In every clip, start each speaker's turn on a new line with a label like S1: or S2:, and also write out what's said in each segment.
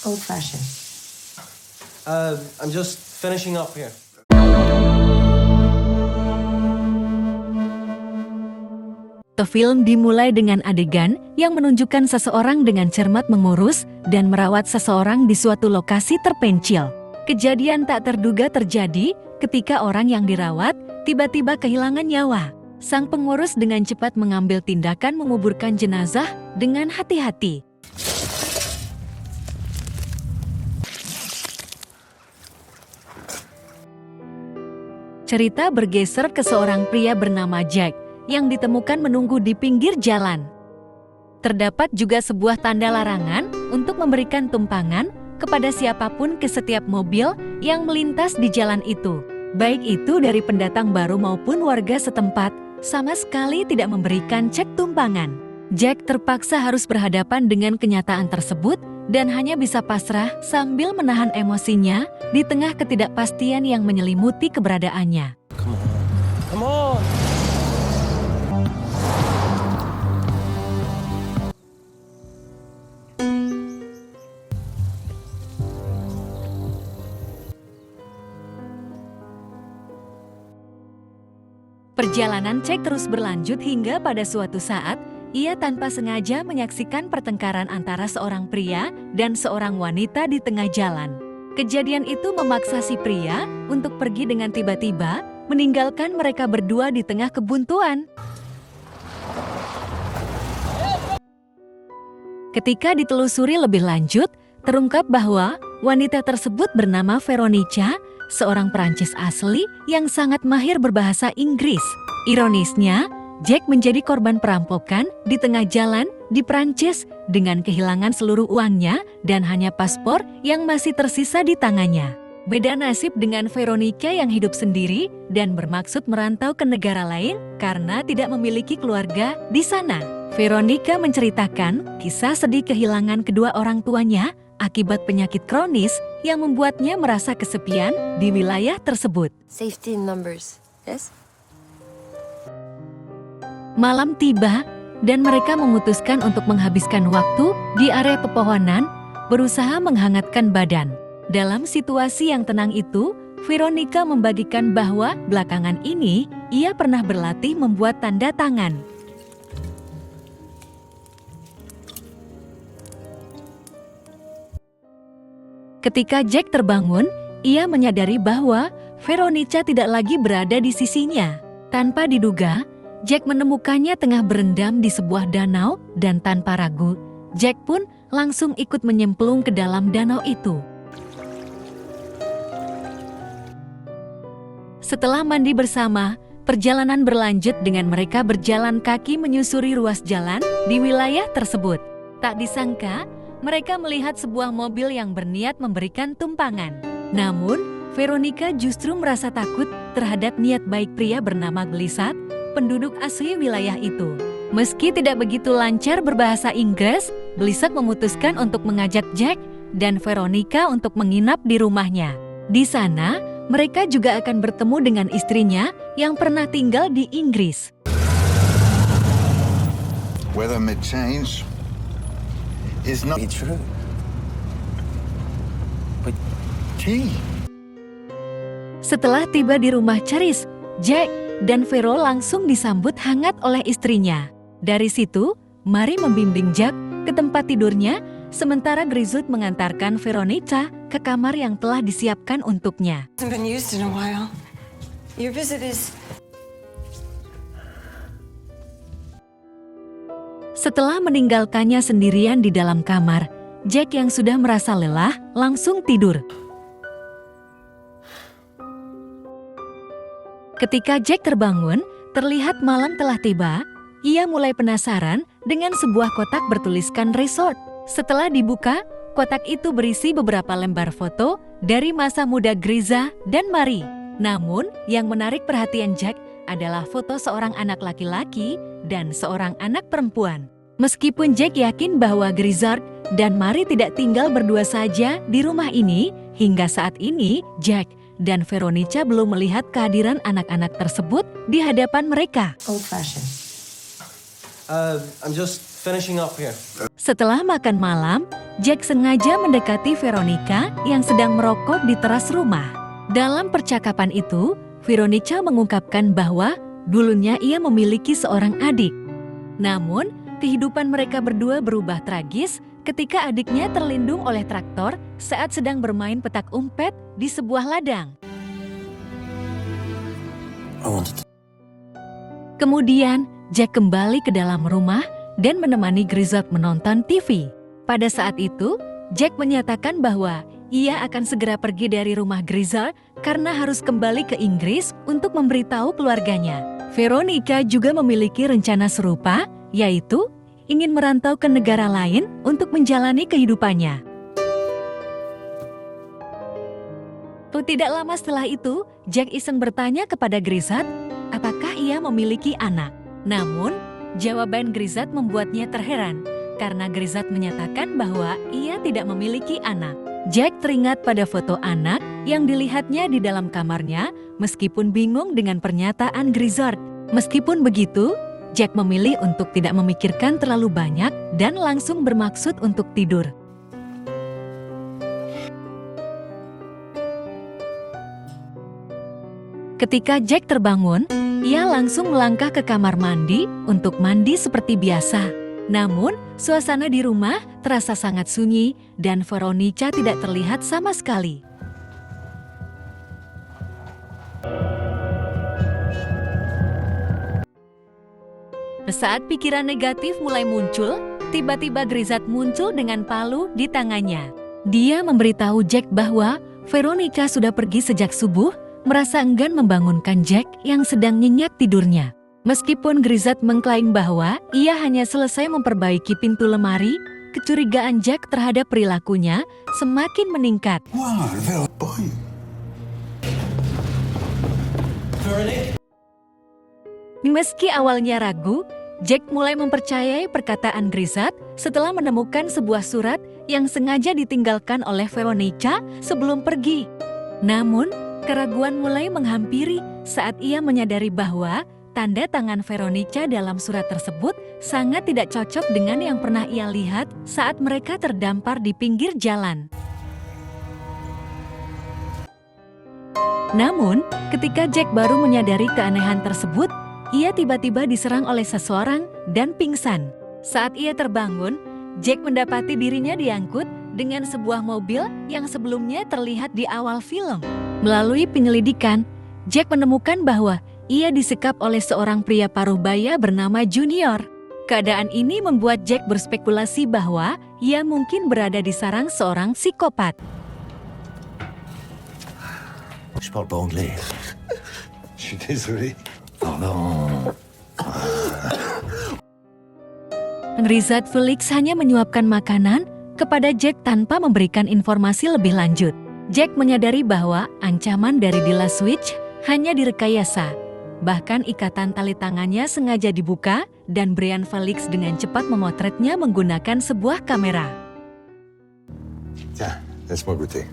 S1: Old fashioned.
S2: I'm just finishing up here.
S3: Film dimulai dengan adegan yang menunjukkan seseorang dengan cermat mengurus dan merawat seseorang di suatu lokasi terpencil. Kejadian tak terduga terjadi ketika orang yang dirawat tiba-tiba kehilangan nyawa. Sang pengurus dengan cepat mengambil tindakan menguburkan jenazah dengan hati-hati. Cerita bergeser ke seorang pria bernama Jack yang ditemukan menunggu di pinggir jalan. Terdapat juga sebuah tanda larangan untuk memberikan tumpangan kepada siapapun ke setiap mobil yang melintas di jalan itu. Baik itu dari pendatang baru maupun warga setempat, sama sekali tidak memberikan cek tumpangan. Jack terpaksa harus berhadapan dengan kenyataan tersebut dan hanya bisa pasrah sambil menahan emosinya di tengah ketidakpastian yang menyelimuti keberadaannya.
S2: Come on!
S3: Perjalanan Jack terus berlanjut hingga pada suatu saat, ia tanpa sengaja menyaksikan pertengkaran antara seorang pria dan seorang wanita di tengah jalan. Kejadian itu memaksa si pria untuk pergi dengan tiba-tiba, meninggalkan mereka berdua di tengah kebuntuan. Ketika ditelusuri lebih lanjut, terungkap bahwa wanita tersebut bernama Veronica, seorang Prancis asli yang sangat mahir berbahasa Inggris. Ironisnya, Jack menjadi korban perampokan di tengah jalan di Prancis dengan kehilangan seluruh uangnya dan hanya paspor yang masih tersisa di tangannya. Beda nasib dengan Veronica yang hidup sendiri dan bermaksud merantau ke negara lain karena tidak memiliki keluarga di sana. Veronica menceritakan kisah sedih kehilangan kedua orang tuanya akibat penyakit kronis yang membuatnya merasa kesepian di wilayah tersebut.
S1: Safety in numbers, yes?
S3: Malam tiba dan mereka memutuskan untuk menghabiskan waktu di area pepohonan, berusaha menghangatkan badan. Dalam situasi yang tenang itu, Veronica membagikan bahwa belakangan ini ia pernah berlatih membuat tanda tangan. Ketika Jack terbangun, ia menyadari bahwa Veronica tidak lagi berada di sisinya. Tanpa diduga, Jack menemukannya tengah berendam di sebuah danau dan tanpa ragu, Jack pun langsung ikut menyemplung ke dalam danau itu. Setelah mandi bersama, perjalanan berlanjut dengan mereka berjalan kaki menyusuri ruas jalan di wilayah tersebut. Tak disangka, mereka melihat sebuah mobil yang berniat memberikan tumpangan. Namun, Veronica justru merasa takut terhadap niat baik pria bernama Glissat, penduduk asli wilayah itu. Meski tidak begitu lancar berbahasa Inggris, Glissat memutuskan untuk mengajak Jack dan Veronica untuk menginap di rumahnya. Di sana, mereka juga akan bertemu dengan istrinya yang pernah tinggal di Inggris.
S4: Weather may change. Is not true. But gee.
S3: Setelah tiba di rumah Charis, Jack dan Vero langsung disambut hangat oleh istrinya. Dari situ, Mary membimbing Jack ke tempat tidurnya, sementara Grizzled mengantarkan Veronica ke kamar yang telah disiapkan untuknya.
S1: Hasn't been used in a while. Your visit is...
S3: Setelah meninggalkannya sendirian di dalam kamar, Jack yang sudah merasa lelah langsung tidur. Ketika Jack terbangun, terlihat malam telah tiba, ia mulai penasaran dengan sebuah kotak bertuliskan resort. Setelah dibuka, kotak itu berisi beberapa lembar foto dari masa muda Griza dan Mary. Namun, yang menarik perhatian Jack adalah foto seorang anak laki-laki dan seorang anak perempuan. Meskipun Jack yakin bahwa Grizzard dan Mary tidak tinggal berdua saja di rumah ini, hingga saat ini Jack dan Veronica belum melihat kehadiran anak-anak tersebut di hadapan mereka.
S1: Old fashioned.
S2: I'm just finishing up here.
S3: Setelah makan malam, Jack sengaja mendekati Veronica yang sedang merokok di teras rumah. Dalam percakapan itu, Veronica mengungkapkan bahwa dulunya ia memiliki seorang adik. Namun, kehidupan mereka berdua berubah tragis ketika adiknya terlindung oleh traktor saat sedang bermain petak umpet di sebuah ladang. Kemudian, Jack kembali ke dalam rumah dan menemani Grizzard menonton TV. Pada saat itu, Jack menyatakan bahwa ia akan segera pergi dari rumah Grizzard karena harus kembali ke Inggris untuk memberitahu keluarganya. Veronica juga memiliki rencana serupa, yaitu ingin merantau ke negara lain untuk menjalani kehidupannya. Tidak lama setelah itu, Jack iseng bertanya kepada Grizzard apakah ia memiliki anak. Namun, jawaban Grizzard membuatnya terheran karena Grizzard menyatakan bahwa ia tidak memiliki anak. Jack teringat pada foto anak yang dilihatnya di dalam kamarnya meskipun bingung dengan pernyataan Grizzard. Meskipun begitu, Jack memilih untuk tidak memikirkan terlalu banyak dan langsung bermaksud untuk tidur. Ketika Jack terbangun, ia langsung melangkah ke kamar mandi untuk mandi seperti biasa. Namun, suasana di rumah terasa sangat sunyi dan Veronica tidak terlihat sama sekali. Saat pikiran negatif mulai muncul, tiba-tiba Grizzard muncul dengan palu di tangannya. Dia memberitahu Jack bahwa Veronica sudah pergi sejak subuh, merasa enggan membangunkan Jack yang sedang nyenyak tidurnya. Meskipun Grizzard mengklaim bahwa ia hanya selesai memperbaiki pintu lemari, kecurigaan Jack terhadap perilakunya semakin meningkat. Meski awalnya ragu, Jack mulai mempercayai perkataan Grizzard setelah menemukan sebuah surat yang sengaja ditinggalkan oleh Veronica sebelum pergi. Namun, keraguan mulai menghampiri saat ia menyadari bahwa tanda tangan Veronica dalam surat tersebut sangat tidak cocok dengan yang pernah ia lihat saat mereka terdampar di pinggir jalan. Namun, ketika Jack baru menyadari keanehan tersebut, ia tiba-tiba diserang oleh seseorang dan pingsan. Saat ia terbangun, Jack mendapati dirinya diangkut dengan sebuah mobil yang sebelumnya terlihat di awal film. Melalui penyelidikan, Jack menemukan bahwa ia disekap oleh seorang pria paruh baya bernama Junior. Keadaan ini membuat Jack berspekulasi bahwa ia mungkin berada di sarang seorang psikopat.
S5: Je parle pas anglais.
S4: Je suis désolé.
S5: Pardon.
S3: Grizzard Felix hanya menyuapkan makanan kepada Jack tanpa memberikan informasi lebih lanjut. Jack menyadari bahwa ancaman dari Dilla Switch hanya direkayasa. Bahkan ikatan tali tangannya sengaja dibuka dan Brian Felix dengan cepat memotretnya menggunakan sebuah kamera.
S4: Tiens, laisse-moi goûter.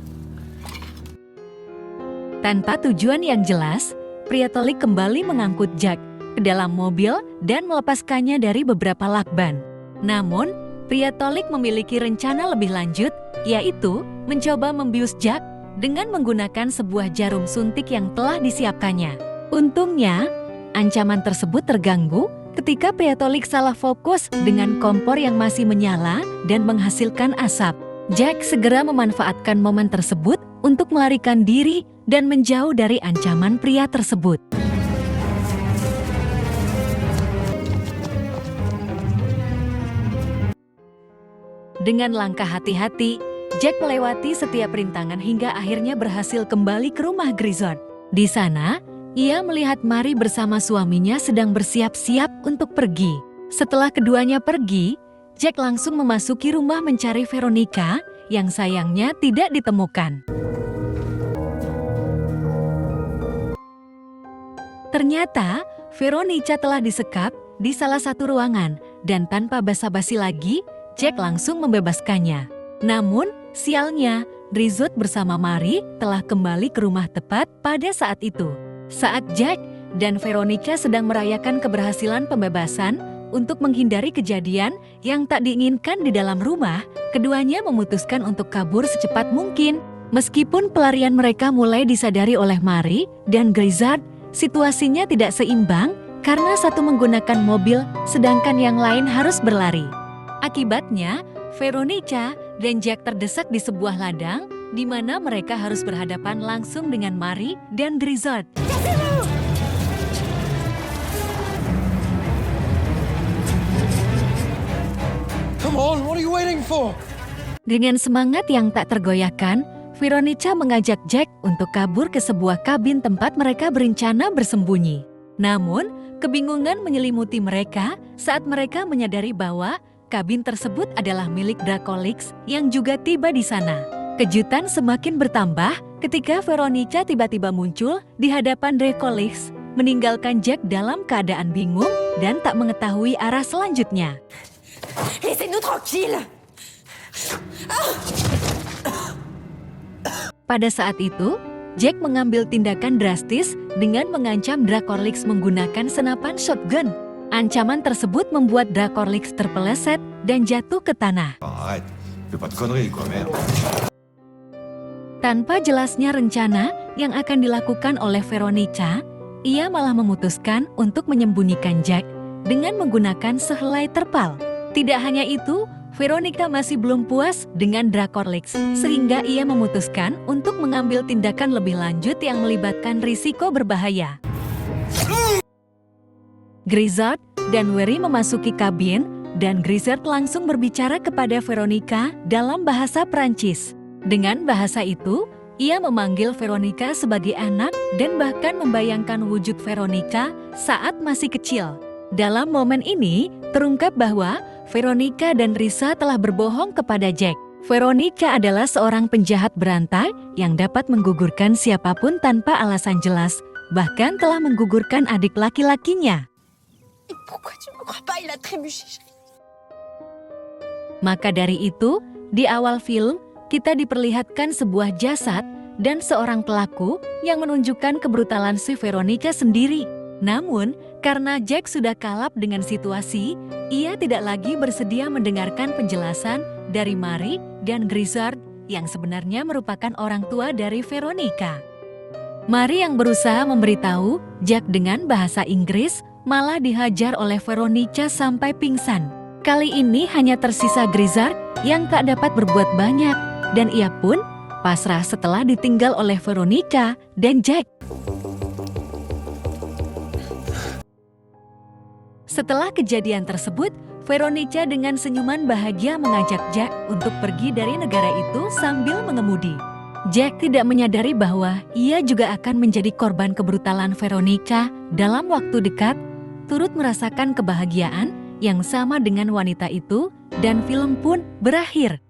S3: Tanpa tujuan yang jelas, pria tolik kembali mengangkut Jack ke dalam mobil dan melepaskannya dari beberapa lakban. Namun, pria tolik memiliki rencana lebih lanjut, yaitu mencoba membius Jack dengan menggunakan sebuah jarum suntik yang telah disiapkannya. Untungnya, ancaman tersebut terganggu ketika pria tolik salah fokus dengan kompor yang masih menyala dan menghasilkan asap. Jack segera memanfaatkan momen tersebut untuk melarikan diri dan menjauh dari ancaman pria tersebut. Dengan langkah hati-hati, Jack melewati setiap rintangan hingga akhirnya berhasil kembali ke rumah Grizzard. Di sana, ia melihat Mary bersama suaminya sedang bersiap-siap untuk pergi. Setelah keduanya pergi, Jack langsung memasuki rumah mencari Veronica yang sayangnya tidak ditemukan. Ternyata, Veronica telah disekap di salah satu ruangan dan tanpa basa-basi lagi, Jack langsung membebaskannya. Namun, sialnya, Grizzard bersama Mary telah kembali ke rumah tepat pada saat itu. Saat Jack dan Veronica sedang merayakan keberhasilan pembebasan, Untuk menghindari kejadian yang tak diinginkan di dalam rumah, keduanya memutuskan untuk kabur secepat mungkin. Meskipun pelarian mereka mulai disadari oleh Marie dan Grizzard, situasinya tidak seimbang karena satu menggunakan mobil sedangkan yang lain harus berlari. Akibatnya, Veronica dan Jack terdesak di sebuah ladang di mana mereka harus berhadapan langsung dengan Marie dan Grizzard.
S2: Come on, what are you waiting for?
S3: Dengan semangat yang tak tergoyahkan, Veronica mengajak Jack untuk kabur ke sebuah kabin tempat mereka berencana bersembunyi. Namun, kebingungan menyelimuti mereka saat mereka menyadari bahwa kabin tersebut adalah milik Dracolix yang juga tiba di sana. Kejutan semakin bertambah ketika Veronica tiba-tiba muncul di hadapan Dracolix, meninggalkan Jack dalam keadaan bingung dan tak mengetahui arah selanjutnya.
S1: Laissez-nous tranquille.
S3: Pada saat itu, Jack mengambil tindakan drastis dengan mengancam Dracolix menggunakan senapan shotgun. Ancaman tersebut membuat Dracolix terpeleset dan jatuh ke tanah.
S5: Arrête, fais pas de conneries, quoi, merde.
S3: Tanpa jelasnya rencana yang akan dilakukan oleh Veronica, ia malah memutuskan untuk menyembunyikan Jack dengan menggunakan sehelai terpal. Tidak hanya itu, Veronica masih belum puas dengan Dracolix, sehingga ia memutuskan untuk mengambil tindakan lebih lanjut yang melibatkan risiko berbahaya. Grizzard dan Wery memasuki kabin, dan Grizzard langsung berbicara kepada Veronica dalam bahasa Prancis. Dengan bahasa itu, ia memanggil Veronica sebagai anak dan bahkan membayangkan wujud Veronica saat masih kecil. Dalam momen ini, terungkap bahwa Veronica dan Risa telah berbohong kepada Jack. Veronica adalah seorang penjahat berantai yang dapat menggugurkan siapapun tanpa alasan jelas, bahkan telah menggugurkan adik laki-lakinya.
S1: Pourquoi tu me crois pas? Il a trébuché.
S3: Maka dari itu, di awal film, kita diperlihatkan sebuah jasad dan seorang pelaku yang menunjukkan kebrutalan si Veronica sendiri. Namun, karena Jack sudah kalap dengan situasi, ia tidak lagi bersedia mendengarkan penjelasan dari Marie dan Grizzard yang sebenarnya merupakan orang tua dari Veronica. Marie yang berusaha memberitahu Jack dengan bahasa Inggris malah dihajar oleh Veronica sampai pingsan. Kali ini hanya tersisa Grizzard yang tak dapat berbuat banyak, dan ia pun pasrah setelah ditinggal oleh Veronica dan Jack. Setelah kejadian tersebut, Veronica dengan senyuman bahagia mengajak Jack untuk pergi dari negara itu sambil mengemudi. Jack tidak menyadari bahwa ia juga akan menjadi korban kebrutalan Veronica dalam waktu dekat, turut merasakan kebahagiaan yang sama dengan wanita itu, dan film pun berakhir.